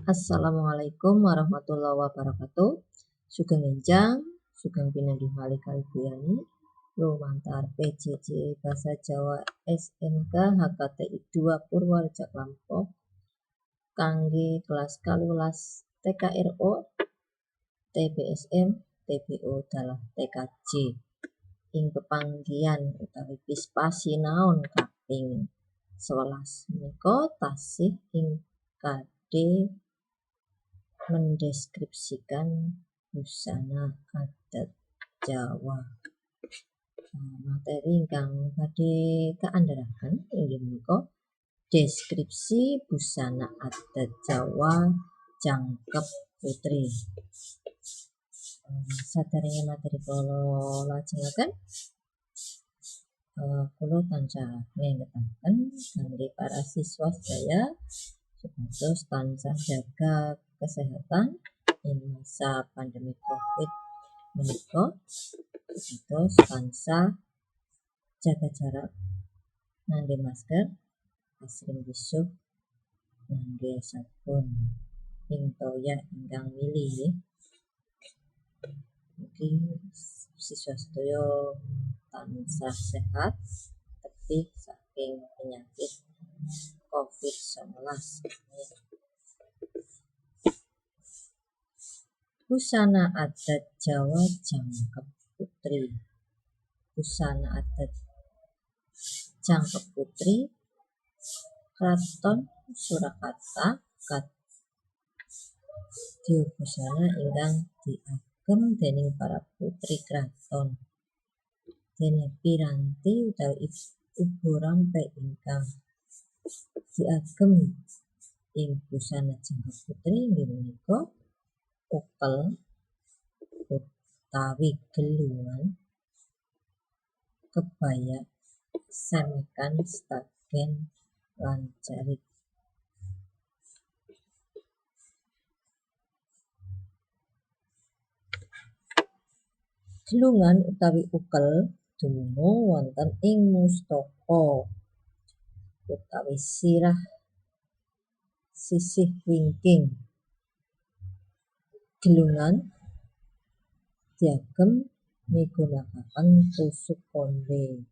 Assalamualaikum warahmatullahi wabarakatuh. Sugeng Enjang, Sugeng Pinanggih malih kalih lumantar PJJ Basa Jawa SMK HKTI 2 Purwareja Lampung kangge kelas 12 TKRO TBSM TBO dalah TKJ ing pepanggihan utawi Pispa Sinaon kaping 11 menika tasih ing kade mendeskripsikan busana adat Jawa. Materi ingkang badhe kaandharaken inggih menika deskripsi busana adat Jawa jangkep putri. Saderenge materi kula lajengaken, kula tansah ngengetaken kangge para siswa sedaya supados tansah jaga kesehatan ing masa pandemi Covid menika, supados tansah jaga jarak, ngangge masker, asring wisuh, ngangge sabun ing toya ingkang mili. Mugi siswa sedaya tansah sehat tebih saking penyakit Covid-19. Busana adat Jawa jangkep putri. Busana adat jangkep putri Kraton Surakarta kadya busana ingkang diagem dening para putri kraton dene piranti utawi ubo rampe ingkang diagem ing busana jangkep putri inggih menika ukel utawi gelungan, kebaya, semekan, stagen lan jarit. Gelungan utawi ukel dumunung wonten ing mustaka utawi sirah sisih wingking. Gelungan diagem migunakaken tusuk konde.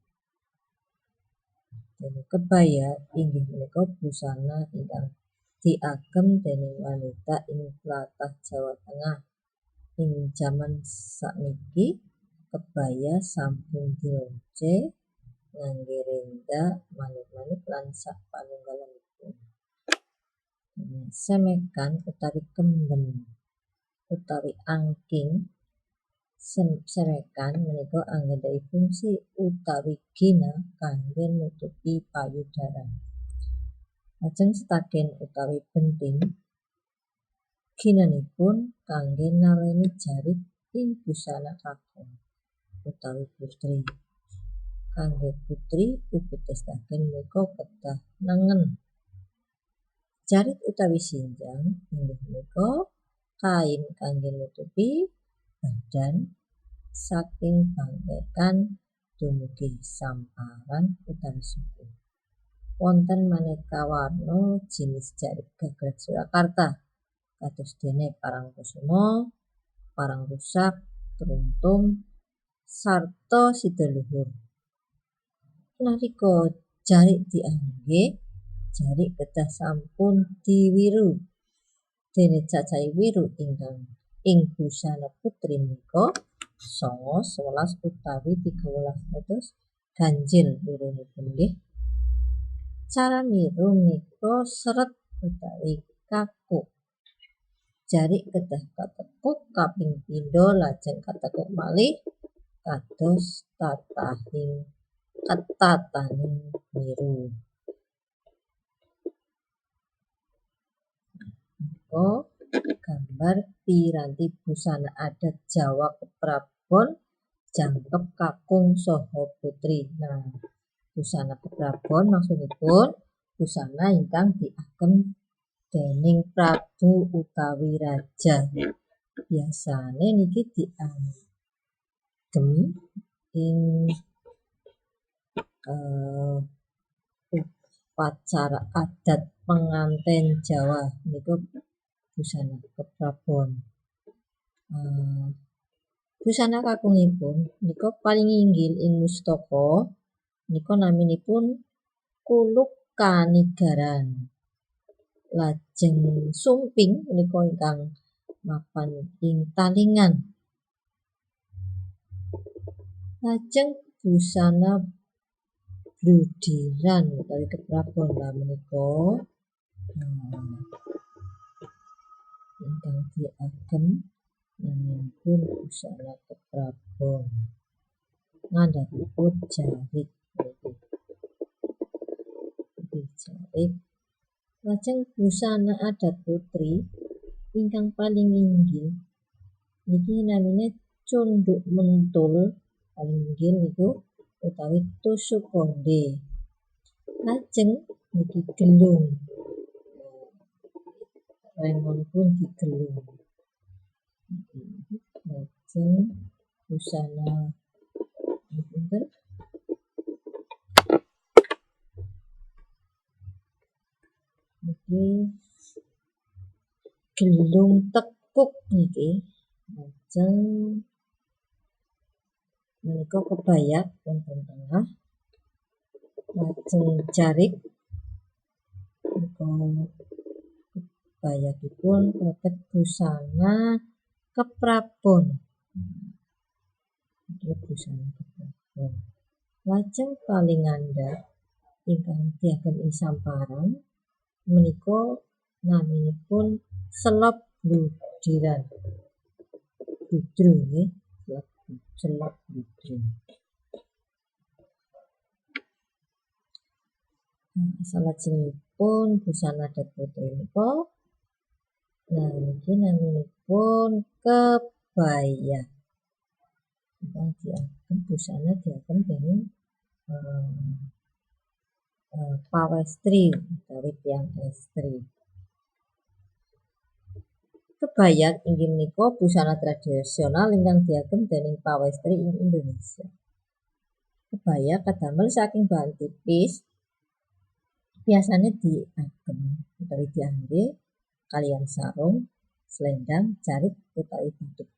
Dene kebaya inggih menika busana ingkang diagem dening wanita ing tlatah Jawa Tengah. Ing jaman sakniki kebaya sampun dironce ngangge renda, manik-manik lan sapanunggalipun. Semekan utawi kemben utawi angking, semekan menika anggadhahi fungsi utawi gina kangge nutupi payudara. Lajeng stagen utawi benting, ginanipun kangge naleni jarit ing busana kakung utawi putri. Kangge putri ugi stagen menika kedah nengen. Jarit utawi sinjang inggih menika kain kangge nutupi badan saking bangkekan dumugi samparan utawi suku. Wonten maneka warna jinis jarit gagrag Surakarta kados dene parangkusuma, parang rusak, truntung, sarta sidaluhur. Nalika jarik diangge, jarik kedah sampun diwiru dene cacahing wiru ingkang ing busana putri menika 9, 11 utawi 13 dados ganjil wirunipun nggih. Cara miru menika seret utawi kaku. Jarik kedah katekuk kaping pindho lajeng katekuk malih kados ketahaning miru. Gambar piranti busana adat Jawa keprabon jangkep kakung saha putri. Busana keprabon maksudipun busana ingkang diagem dening prabu utawi raja. Biasane niki diagem ing upacara adat penganten Jawa. Niku busana keprabon. Busana kakungipun nika paling inggil ing mustaka nika naminipun kuluk kanigaran. Lajeng sumping menika ingkang mapan ing talingan. Lajeng busana bludiran utawi keprabon menika ingkang diagem naminipun busana keprabon ngandhapipun jarik. Jarik. Lajeng busana adat putri ingkang paling inggil niki namine cunduk mentul paling inggil niku utawi tusuk konde. Lajeng niki gelung. Remonipun digelung. Lajeng busana pinten? Niki gelung tekuk niki. Lajeng menika kebaya wonten tengah. Lajeng jarik menika kebayakipun kalebet busana keprabon. Busana keprabon. Lajeng paling ngandhap ingkang diagem ing samparan menika naminipun selop bludiran. Bludru nggih, selop bludru. Salajengipun busana adat putri menika niki naminipun kebaya. Ingkang diagem busana diagem dening pawèstri utawi tiyang èstri. Kebaya inggih menika busana tradisional ingkang diagem dening pawèstri ing Indonesia. Kebaya kadamel saking bahan tipis, biasane diagem utawi diangge kaliyan sarung, slendang, jarik utawi bathik.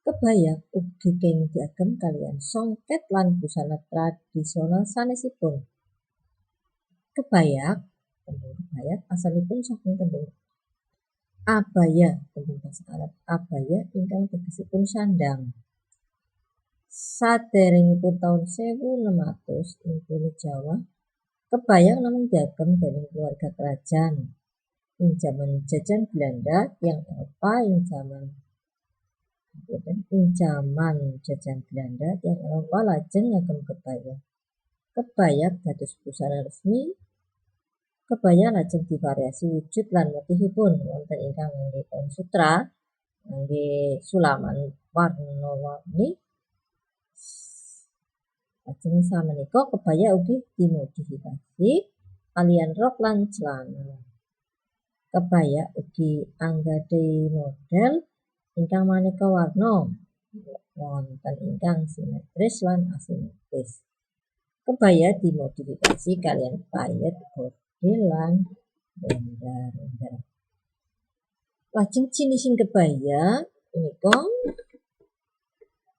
Kebaya ugi kenging diagem kaliyan songket lan busana tradisional sanesipun. Kebayak, tembung kebayak asalipun saking tembung abaya, tembung basa Arab abaya ingkang tegesipun sandang. Saderengipun taun 1600 ing Pulo Jawa, kebaya namung diagem dening keluarga kerajaan. Ing jaman jajan Belanda tiyang Eropa ing jaman jajan Belanda tiyang Eropa lajeng ngagem kebaya. Kebaya dados busana resmi. Kebaya lajeng divariasi wujud lan motifipun wonten ingkang ngangge kain sutra, ngangge sulaman warna-warni. Lajeng sameneika kebaya ugi dimodifikasi kaliyan rok lan celana. Kebaya ugi anggadhahi model ingkang maneka warna, wonten ingkang simetris lan asimetris. Kebaya dimodifikasi kaliyan payet, bordil lan renda-renda. Lajeng jinising kebaya menika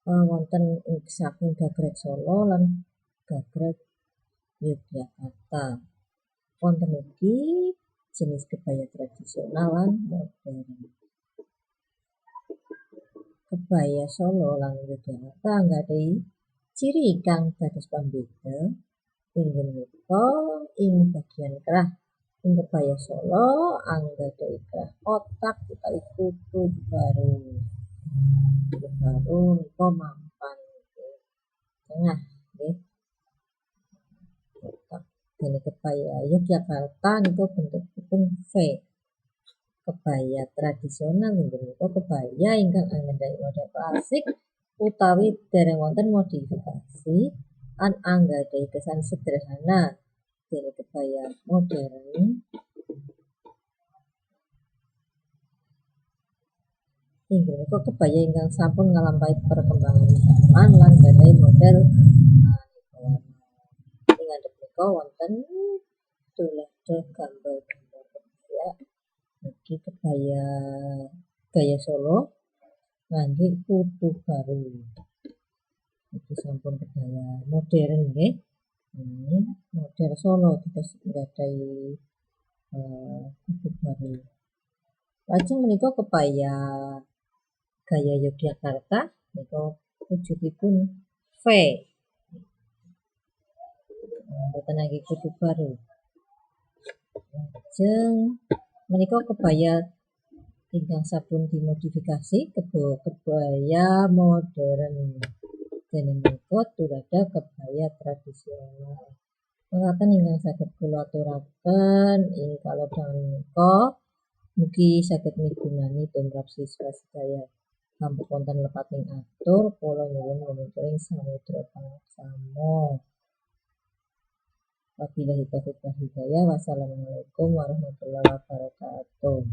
wonten saking gagrag Solo lan gagrag Yogyakarta. Wonten ugi jenis kebaya tradisional lan modern. Kebaya Solo lan Yogyakarta anggadhahi ciri ingkang dados pambeda inggih menika ing bagian kerah. Ing kebaya Solo anggadhahi kerah kotak utawi kutu baru. Kutu baru nika mapan tengah nggih. Kotak. Dene kebaya Yogyakarta nika bentukipun V. Kebaya tradisional inggih menika kebaya ingkang anggadhahi model klasik utawi dereng wonten modifikasi lan anggadhahi kesan sederhana. Dene kebaya modern inggih menika kebaya ingkang sampun nglampahi perkembangan zaman lan gadhahi model ing ngandhap menika wonten tuladha gambar-gambar kebaya Iki kebaya gaya Solo ngangge kutu baru. Iki sampun kebaya modern nggih. Modern Solo terus nggadahi kutu baru. Lajeng menika kebaya gaya Yogyakarta menika wujudipun V. Mboten ngangge kutu baru. Lajeng menika kebaya ingkang sampun dimodifikasi kebaya modern. Dene menika tuladha kebaya tradisional. Mekaten ingkang saged kula aturaken ing kalodhangan menika mugi saged migunani tumrap siswa sedaya. Sampun wonten lepating atur kula nyuwun lumaturing samudra pangaksama. Wabillahi taufiq wal hidayah. Wassalamualaikum warahmatullahi wabarakatuh.